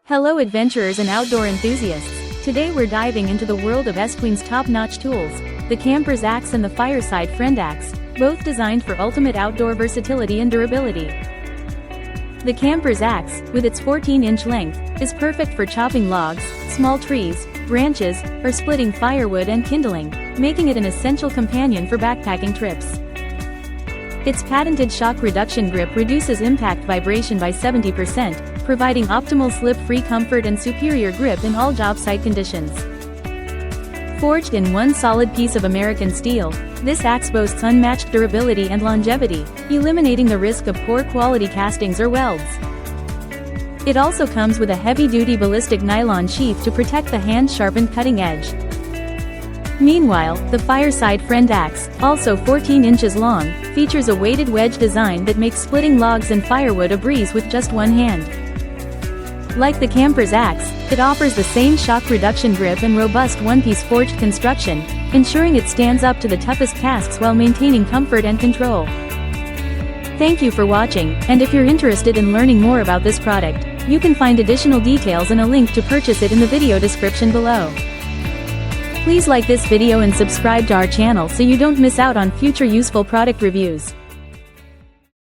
Hello adventurers and outdoor enthusiasts. Today we're diving into the world of Estwing's top-notch tools, the Camper's Axe and the Fireside Friend Axe, both designed for ultimate outdoor versatility and durability. The Camper's Axe, with its 14-inch length, is perfect for chopping logs, small trees, branches, or splitting firewood and kindling, making it an essential companion for backpacking trips. Its patented shock reduction grip reduces impact vibration by 70%, providing optimal slip-free comfort and superior grip in all job site conditions. Forged in one solid piece of American steel, this axe boasts unmatched durability and longevity, eliminating the risk of poor quality castings or welds. It also comes with a heavy-duty ballistic nylon sheath to protect the hand-sharpened cutting edge. Meanwhile, the Fireside Friend Axe, also 14 inches long, features a weighted wedge design that makes splitting logs and firewood a breeze with just one hand. Like the Camper's Axe, it offers the same shock reduction grip and robust one-piece forged construction, ensuring it stands up to the toughest tasks while maintaining comfort and control. Thank you for watching, and if you're interested in learning more about this product, you can find additional details and a link to purchase it in the video description below. Please like this video and subscribe to our channel so you don't miss out on future useful product reviews.